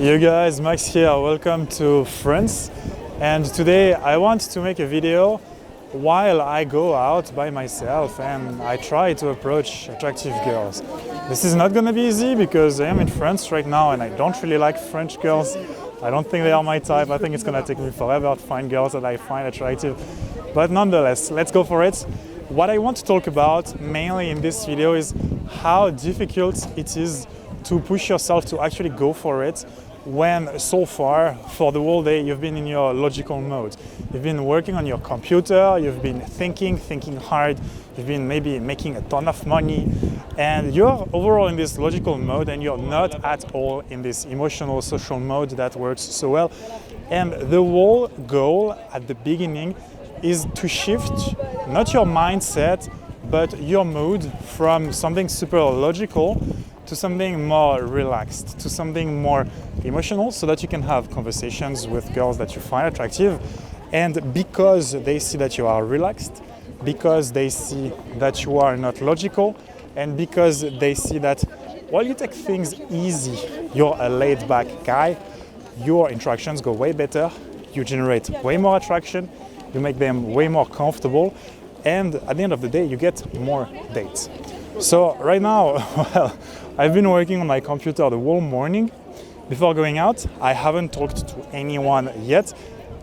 You guys, Max here, welcome to France. And today I want to make a video while I go out by myself and I try to approach attractive girls. This is not gonna be easy because I am in France right now and I don't really like French girls. I don't think they are my type. I think it's gonna take me forever to find girls that I find attractive. But nonetheless, let's go for it. What I want to talk about mainly in this video is how difficult it is to push yourself to actually go for it when so far for the whole day you've been in your logical mode. You've been working on your computer, you've been thinking hard, you've been maybe making a ton of money, and you're overall in this logical mode and you're not at all in this emotional social mode that works so well. And the whole goal at the beginning is to shift not your mindset but your mood from something super logical to something more relaxed, to something more emotional, so that you can have conversations with girls that you find attractive. And because they see that you are relaxed, because they see that you are not logical, and because they see that while you take things easy, you're a laid-back guy, your interactions go way better, you generate way more attraction, you make them way more comfortable, and at the end of the day, you get more dates. So right now, well, I've been working on my computer the whole morning. Before going out, I haven't talked to anyone yet,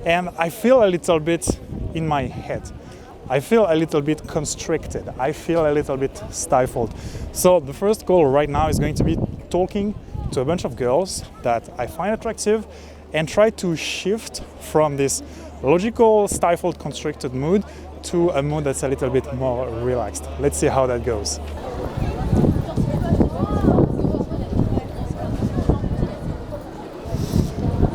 and I feel a little bit in my head. I feel a little bit constricted. I feel a little bit stifled. So the first goal right now is going to be talking to a bunch of girls that I find attractive and try to shift from this logical, stifled, constricted mood to a mood that's a little bit more relaxed. Let's see how that goes.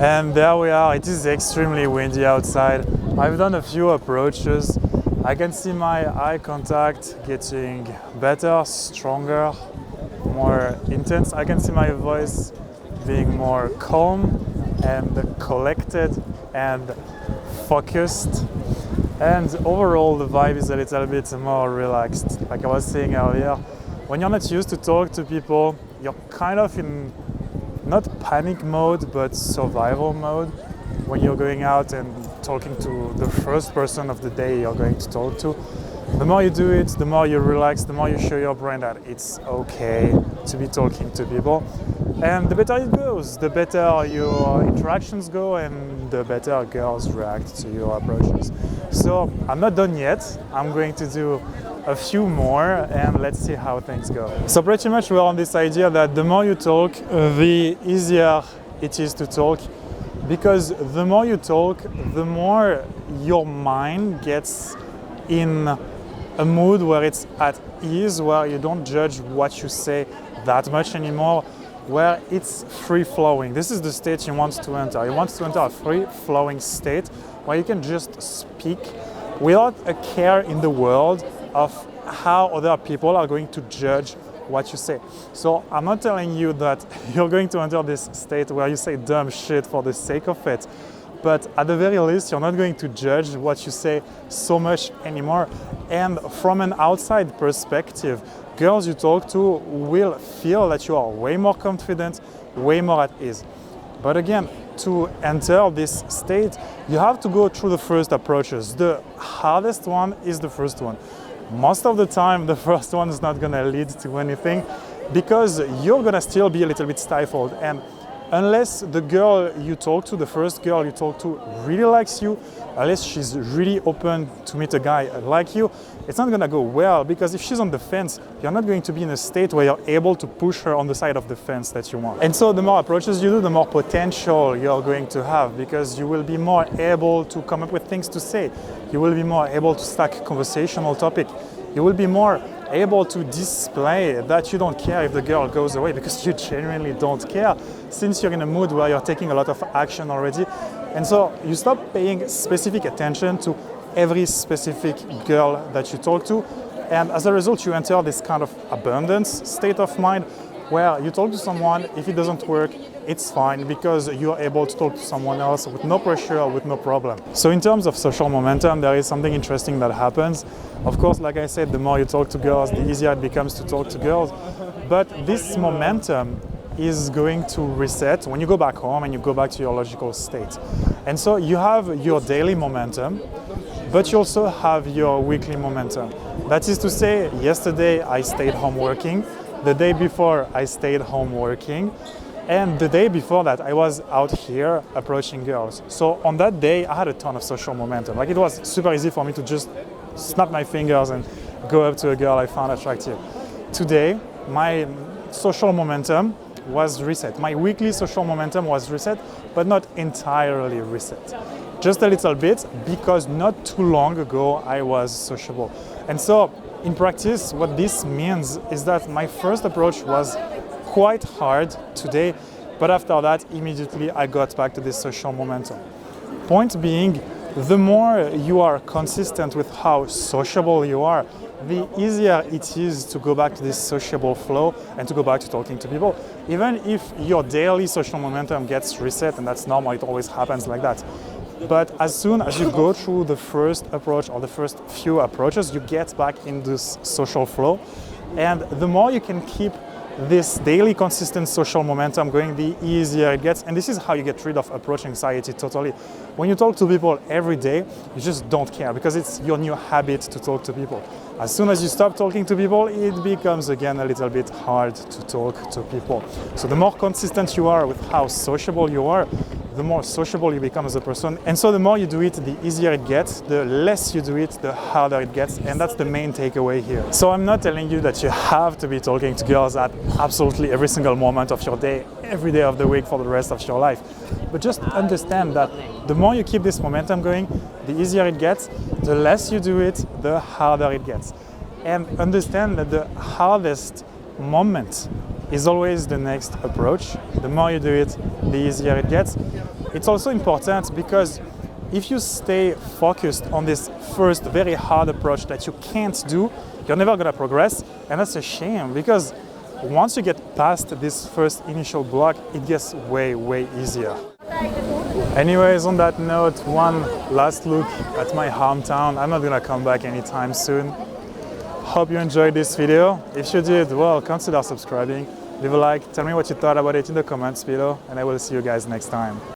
And there we are. It is extremely windy outside. I've done a few approaches. I can see my eye contact getting better, stronger, more intense. I can see my voice being more calm and collected and focused. And overall, the vibe is a little bit more relaxed. Like I was saying earlier, when you're not used to talk to people, you're kind of in not panic mode, but survival mode when you're going out and talking to the first person of the day you're going to talk to. The more you do it, the more you relax, the more you show your brain that it's okay to be talking to people. And the better it goes, the better your interactions go and the better girls react to your approaches. So I'm not done yet. I'm going to do a few more and let's see how things go. So pretty much we're on this idea that the more you talk, the easier it is to talk, because the more you talk, the more your mind gets in a mood where it's at ease, where you don't judge what you say that much anymore, where it's free-flowing. This is the state you want to enter. You want to enter a free-flowing state where you can just speak without a care in the world of how other people are going to judge what you say. So I'm not telling you that you're going to enter this state where you say dumb shit for the sake of it, but at the very least, you're not going to judge what you say so much anymore. And from an outside perspective, girls you talk to will feel that you are way more confident, way more at ease. But again, to enter this state, you have to go through the first approaches. The hardest one is the first one. Most of the time, the first one is not gonna lead to anything because you're gonna still be a little bit stifled. And unless the girl you talk to, the first girl you talk to really likes you, unless she's really open to meet a guy like you, it's not gonna go well, because if she's on the fence, you're not going to be in a state where you're able to push her on the side of the fence that you want. And so the more approaches you do, the more potential you're going to have, because you will be more able to come up with things to say. You will be more able to stack conversational topic. You will be more able to display that you don't care if the girl goes away, because you genuinely don't care, since you're in a mood where you're taking a lot of action already. And so you stop paying specific attention to every specific girl that you talk to, and as a result you enter this kind of abundance state of mind where you talk to someone, if it doesn't work, it's fine, because you're able to talk to someone else with no pressure, with no problem. So in terms of social momentum, there is something interesting that happens. Of course, like I said, the more you talk to girls, the easier it becomes to talk to girls. But this momentum is going to reset when you go back home and you go back to your logical state. And so you have your daily momentum, but you also have your weekly momentum. That is to say, yesterday I stayed home working, the day before I stayed home working, and the day before that I was out here approaching girls. So on that day I had a ton of social momentum. Like, it was super easy for me to just snap my fingers and go up to a girl I found attractive. Today, my social momentum was reset. My weekly social momentum was reset, but not entirely reset. Just a little bit, because not too long ago I was sociable. And so in practice, what this means is that my first approach was quite hard today, but after that, immediately I got back to this social momentum. Point being, the more you are consistent with how sociable you are, the easier it is to go back to this sociable flow and to go back to talking to people. Even if your daily social momentum gets reset, and that's normal, it always happens like that. But as soon as you go through the first approach or the first few approaches, you get back in this social flow. And the more you can keep this daily consistent social momentum going, the easier it gets. And this is how you get rid of approach anxiety totally. When you talk to people every day, you just don't care, because it's your new habit to talk to people. As soon as you stop talking to people, it becomes again a little bit hard to talk to people. So the more consistent you are with how sociable you are, the more sociable you become as a person. And so the more you do it, the easier it gets. The less you do it, the harder it gets. And that's the main takeaway here. So I'm not telling you that you have to be talking to girls at absolutely every single moment of your day, every day of the week for the rest of your life. But just understand that the more you keep this momentum going, the easier it gets. The less you do it, the harder it gets. And understand that the hardest moment is always the next approach. The more you do it, the easier it gets. It's also important because if you stay focused on this first very hard approach that you can't do, you're never gonna progress, and that's a shame, because once you get past this first initial block, it gets way, way easier. Anyways, on that note, one last look at my hometown. I'm not gonna come back anytime soon. Hope you enjoyed this video. If you did, well, consider subscribing. Leave a like, tell me what you thought about it in the comments below, and I will see you guys next time.